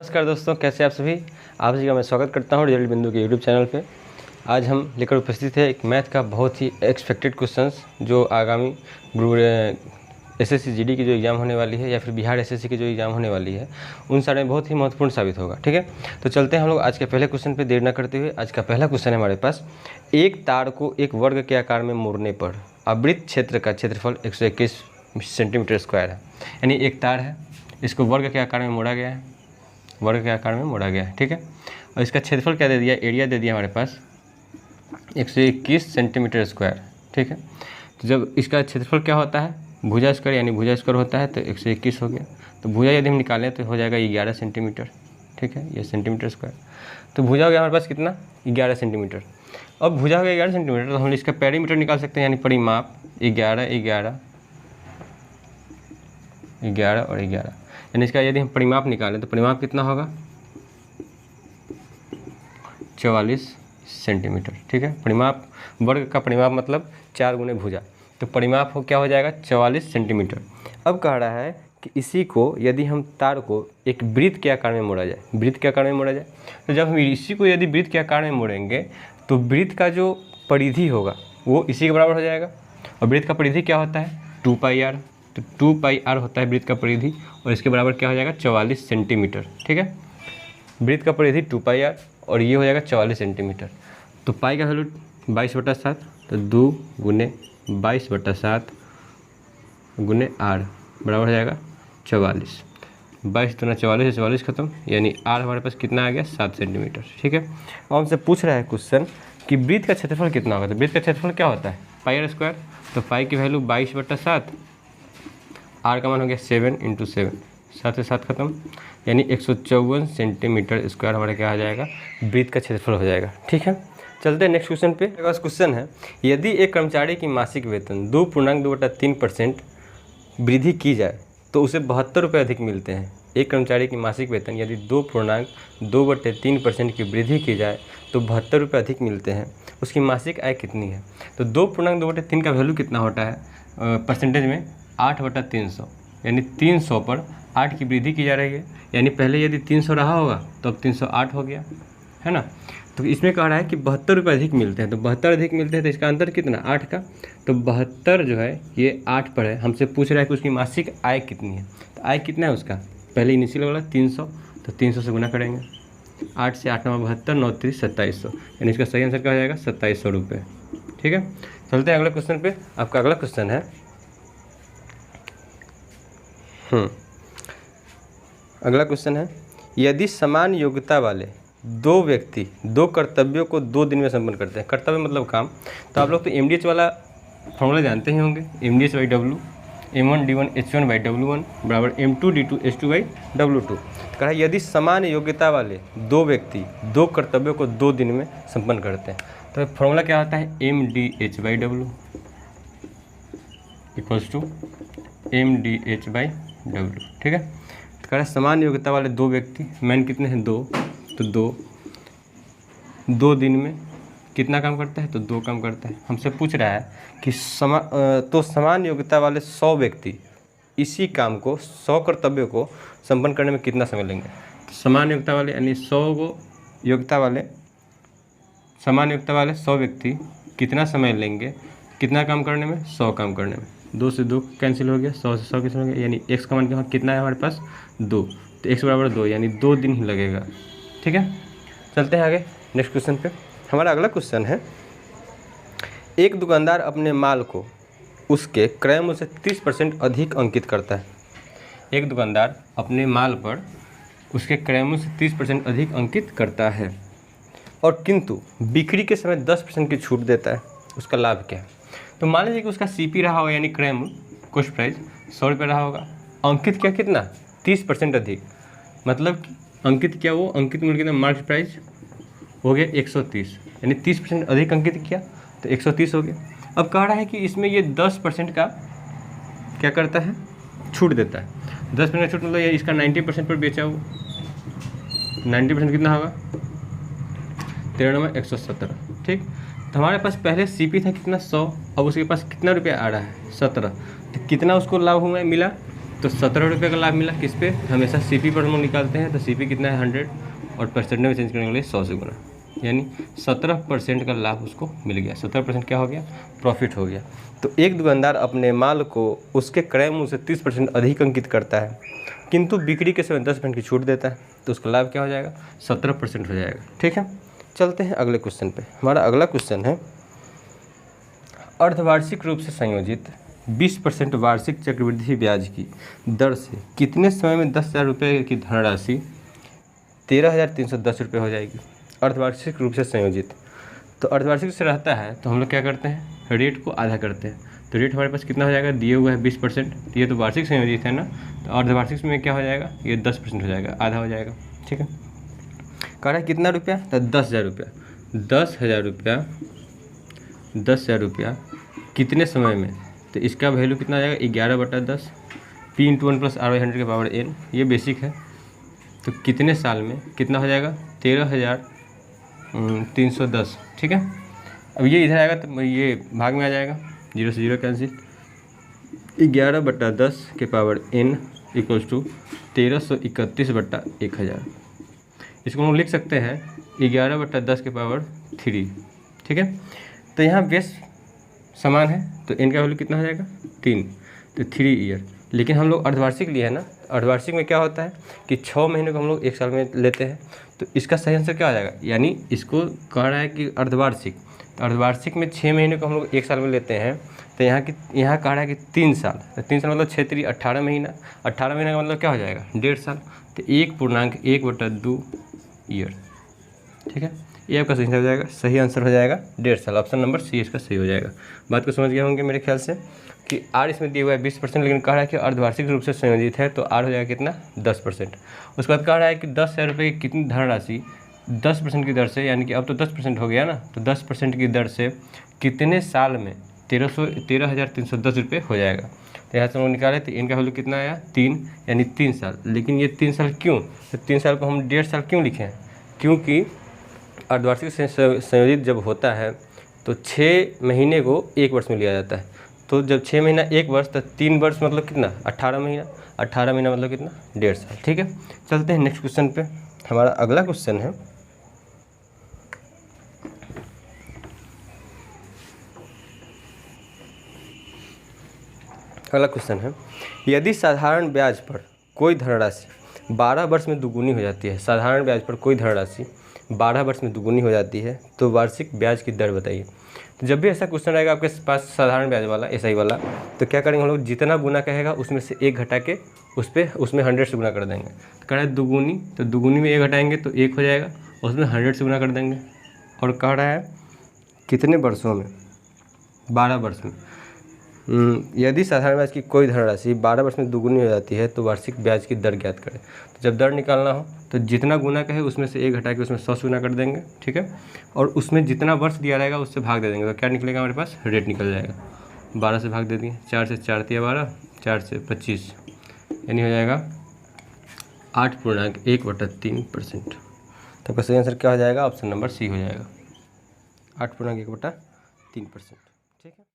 नमस्कार दोस्तों, कैसे आप सभी। आप सभी का मैं स्वागत करता हूँ रिजल्ट बिंदु के यूट्यूब चैनल पे। आज हम लेकर उपस्थित है एक मैथ का बहुत ही एक्सपेक्टेड क्वेश्चंस जो आगामी एसएससी जीडी की जो एग्ज़ाम होने वाली है या फिर बिहार एसएससी की जो एग्ज़ाम होने वाली है उन सारे में बहुत ही महत्वपूर्ण साबित होगा। ठीक है, तो चलते हैं हम लोग आज के पहले क्वेश्चन पे देर न करते हुए। आज का पहला क्वेश्चन है हमारे पास, एक तार को एक वर्ग के आकार में मोड़ने पर आवृत्त क्षेत्र का क्षेत्रफल 121 सेंटीमीटर स्क्वायर है। यानी एक तार है, इसको वर्ग के आकार में मोड़ा गया है, वर्ग के आकार में मोड़ा गया है। ठीक है, और इसका क्षेत्रफल क्या दे दिया, एरिया दे दिया हमारे पास 121 सेंटीमीटर स्क्वायर। ठीक है, तो जब इसका क्षेत्रफल क्या होता है, भुजा स्क्वायर यानी भुजा स्क्वायर होता है तो 121 हो गया। तो भुजा यदि हम निकालें तो हो जाएगा 11 सेंटीमीटर। ठीक है, ये सेंटीमीटर स्क्वायर, तो भुजा हो गया हमारे पास कितना, 11 सेंटीमीटर। अब भुजा हो गया 11 सेंटीमीटर, तो हम इसका पेरीमीटर निकाल सकते हैं, यानी परिमाप 11 11 11 और 11, यानी इसका यदि हम परिमाप निकालें तो परिमाप कितना होगा, 44 सेंटीमीटर। ठीक है, परिमाप, वर्ग का परिमाप मतलब 4 गुने भुजा, तो परिमाप हो क्या हो जाएगा 44 सेंटीमीटर। अब कह रहा है कि इसी को यदि हम तार को एक वृत्त के आकार में मोड़ा जाए, वृत्त के आकार में मोड़ा जाए, तो जब हम इसी को यदि वृत्त के आकार में मोड़ेंगे तो वृत्त का जो परिधि होगा वो इसी के बराबर हो जाएगा। और वृत्त का परिधि क्या होता है, 2πr, तो 2πr होता है वृत्त का परिधि, और इसके बराबर क्या हो जाएगा 44 सेंटीमीटर। ठीक है, वृत्त का परिधि 2πr और ये हो जाएगा 44 सेंटीमीटर। तो पाई का वैल्यू 22/7, तो 2 गुने 22/7 गुने r बराबर हो जाएगा 44। 22 दूना 44 से 44 खत्म, यानी r हमारे पास कितना आ गया, 7 सेंटीमीटर। ठीक है, अब हमसे पूछ रहा है क्वेश्चन कि वृत्त का क्षेत्रफल कितना होगा। तो वृत्त का क्षेत्रफल क्या होता है, πr स्क्वायर, तो पाई की वैल्यू 22/7, r का मान हो गया 7 × 7, 7 से 7 खत्म, यानी 154 सेंटीमीटर स्क्वायर हमारा क्या आ जाएगा, वृत्त का क्षेत्रफल हो जाएगा। ठीक है, चलते हैं नेक्स्ट क्वेश्चन पे। मेरे पास क्वेश्चन है, यदि एक कर्मचारी की मासिक वेतन 2.2/3% वृद्धि की जाए तो उसे 72 रुपये अधिक मिलते हैं। एक कर्मचारी की मासिक वेतन यदि 2.2/3% की वृद्धि की जाए तो 72 रुपये अधिक मिलते हैं, उसकी मासिक आय कितनी है। तो 2.2/3 का वैल्यू कितना होता है परसेंटेज में, 8/300, यानी 300 पर 8 की वृद्धि की जा रही है, यानी पहले यदि 300 रहा होगा तो अब 308 हो गया है ना। तो इसमें कह रहा है कि 72 रुपये अधिक मिलते हैं, तो 72 अधिक मिलते हैं, तो इसका अंतर कितना, 8 का, तो 72 जो है ये 8 पर है। हमसे पूछ रहा है कि उसकी मासिक आय कितनी है। तो आय कितना है उसका, पहले इनिशियल वाला 300, तो 300 से गुना करेंगे, 8 से 8 9 72, 9 3 2700, यानी इसका सही आंसर क्या हो जाएगा 2700 रुपये। ठीक है, चलते हैं अगले क्वेश्चन पे। आपका अगला क्वेश्चन है, अगला क्वेश्चन है, यदि समान योग्यता वाले दो व्यक्ति दो कर्तव्यों को 2 दिन में संपन्न करते हैं, कर्तव्य मतलब काम, तो आप लोग तो MDH वाला फॉर्मूला जानते ही होंगे, MDH/W, M1D1H1/W1 बराबर M2D2H2/W2। तो कहा यदि समान योग्यता वाले दो व्यक्ति दो कर्तव्यों को 2 दिन में संपन्न करते हैं, तो फॉर्मूला क्या होता है, MDH/W = MDH/W। ठीक है, तो कह रहा है समान योग्यता वाले दो व्यक्ति, मैन कितने हैं, 2, तो 2 दिन में कितना काम करता है, तो 2 काम करता है। हमसे पूछ रहा है कि समान योग्यता वाले 100 व्यक्ति इसी काम को, 100 कर्तव्यों को संपन्न करने में कितना समय लेंगे। तो समान योग्यता वाले यानी 100 योग्यता वाले, समान योग्यता वाले 100 व्यक्ति कितना समय लेंगे, कितना काम करने में, 100 काम करने में। 2 से 2 कैंसिल हो गया, 100 से 100 कैंसिल हो गया, यानी x का मान कितना है हमारे पास, 2, तो x बराबर 2, यानी 2 दिन ही लगेगा। ठीक है, चलते हैं आगे नेक्स्ट क्वेश्चन पे। हमारा अगला क्वेश्चन है, एक दुकानदार अपने माल को उसके क्रय मूल्य से 30% अधिक अंकित करता है। एक दुकानदार अपने माल पर उसके क्रय मूल्य से 30% अधिक अंकित करता है और किंतु बिक्री के समय 10% की छूट देता है, उसका लाभ क्या है। तो मान लीजिए कि उसका CP रहा होगा, यानी क्रय मूल्य, कॉस्ट प्राइस 100 रुपये रहा होगा, अंकित क्या कितना, 30% अधिक, मतलब अंकित क्या, वो अंकित मूल्य कितना, मार्केट प्राइस हो गया 130, यानी 30% अधिक अंकित किया तो 130 हो गया। अब कह रहा है कि इसमें ये 10% का क्या करता है, छूट देता है। 10% का छूट मतलब ये इसका 90% पर बेचा हो, 90% कितना होगा, 13,117। ठीक, तो हमारे पास पहले CP था कितना, 100, अब उसके पास कितना रुपया आ रहा है, 17, तो कितना उसको लाभ हुआ मिला, तो तो 17 रुपये का लाभ मिला किस पे, हमेशा CP पर हम लोग निकालते हैं, तो CP कितना है 100 और परसेंट में चेंज करने के लिए 100 से गुना, यानी 17% का लाभ उसको मिल गया। 17% क्या हो गया, प्रॉफिट हो गया। तो एक दुकानदार अपने माल को उसके क्रय मूल्य से 30% अधिक अंकित करता है, किंतु बिक्री के समय 10% की छूट देता है, तो उसका लाभ क्या हो जाएगा, 17% हो जाएगा। ठीक है, चलते हैं अगले क्वेश्चन पे। हमारा अगला क्वेश्चन है, अर्धवार्षिक रूप से संयोजित 20% वार्षिक चक्रवृद्धि ब्याज की दर से कितने समय में 10,000 रुपये की धनराशि 13,310 रुपये हो जाएगी। अर्धवार्षिक रूप से संयोजित, तो अर्धवार्षिक से रहता है तो हम लोग क्या करते हैं, रेट को आधा करते हैं। तो रेट हमारे पास कितना हो जाएगा, दिए हुआ है 20%, ये तो वार्षिक संयोजित है ना, तो अर्धवार्षिक में क्या हो जाएगा, ये 10% हो जाएगा, आधा हो जाएगा। ठीक है, कह रहा है कितना रुपया, तो 10,000 रुपया। 10,000 रुपया, 10,000 रुपया कितने समय में, तो इसका वैल्यू कितना आ जाएगा, 11/10 P × 1 + R/100 के पावर n, ये बेसिक है। तो कितने साल में कितना हो जाएगा, 13,310। ठीक है, अब ये इधर आएगा तो ये भाग में आ जाएगा, 0 से 0 कैंसिल, 11/10 के पावर n = 1331/1000। इसको हम लिख सकते हैं 11/10 के पावर 3। ठीक है, तो यहाँ बेस समान है, तो n का वैल्यू कितना हो जाएगा, 3, तो 3 ईयर। लेकिन हम लोग अर्धवार्षिक लिए है ना, अर्धवार्षिक में क्या होता है कि 6 महीने को हम लोग एक साल में लेते हैं, तो इसका सही आंसर क्या हो जाएगा, यानी इसको कह रहा है कि अर्धवार्षिक, अर्धवार्षिक में 6 महीने को हम लोग एक साल में लेते हैं, तो यहाँ कह रहा है कि 3 साल, तो 3 साल मतलब 6 × 3 = 18 महीना, 18 महीने का मतलब क्या हो जाएगा, 1.5 साल, तो 1.1/2 ईयर। ठीक है, ये आपका सही हो जाएगा, सही आंसर हो जाएगा 1.5 साल, ऑप्शन नंबर सी इसका सही हो जाएगा। बात को समझ गए होंगे मेरे ख्याल से कि R इसमें दिया हुआ है 20%, लेकिन कह रहा है कि अर्धवार्षिक रूप से संयोजित है, तो R हो जाएगा कितना, 10%। उसके बाद कह रहा है कि 10,000 रुपये की कितनी धनराशि 10% की दर से, यानी कि अब तो 10% हो गया ना, तो 10% की दर से कितने साल में 13,310 रुपये हो जाएगा। तो यहाँ से हम लोग निकाले, तो इनका वैल्यू कितना आया, 3, यानी 3 साल। लेकिन ये 3 साल क्यों, तो 3 साल को हम 1.5 साल क्यों लिखे हैं, क्योंकि अर्धवार्षिक से संयोजित जब होता है तो 6 महीने को 1 वर्ष में लिया जाता है, तो जब 6 महीना 1 वर्ष, तो 3 वर्ष मतलब कितना, 18 महीना, 18 महीना मतलब कितना, 1.5 साल। ठीक है, चलते हैं नेक्स्ट क्वेश्चन पे। हमारा अगला क्वेश्चन है, अगला क्वेश्चन है, यदि साधारण ब्याज पर कोई धनराशि 12 वर्ष में दुगुनी हो जाती है, साधारण ब्याज पर कोई धनराशि 12 वर्ष में दुगुनी हो जाती है, तो वार्षिक ब्याज की दर बताइए। तो जब भी ऐसा क्वेश्चन रहेगा आपके पास साधारण ब्याज वाला, SI वाला, तो क्या करेंगे हम लोग, जितना गुना कहेगा उसमें से 1 घटा के उसमें 100 से गुना कर देंगे। तो कह रहा है दुगुनी, तो दुगुनी में 1 घटाएंगे तो 1 हो जाएगा, उसमें 100 से गुना कर देंगे। और कह रहा है कितने वर्षों में, 12 वर्ष में। यदि साधारण ब्याज की कोई धनराशि 12 वर्ष में दुगुनी हो जाती है, तो वार्षिक ब्याज की दर ज्ञात करें। तो जब दर निकालना हो तो जितना गुना कहे उसमें से 1 घटा के उसमें 100 से गुना कर देंगे। ठीक है, और उसमें जितना वर्ष दिया रहेगा उससे भाग दे देंगे, तो क्या निकलेगा हमारे पास, रेट निकल जाएगा। 12 से भाग दे दिए, 4 से 4 × 12, 4 से 25, यानी हो जाएगा 8.1/3%। तो आपका सही आंसर क्या हो जाएगा, ऑप्शन नंबर सी हो जाएगा, 8.1/3%। ठीक है।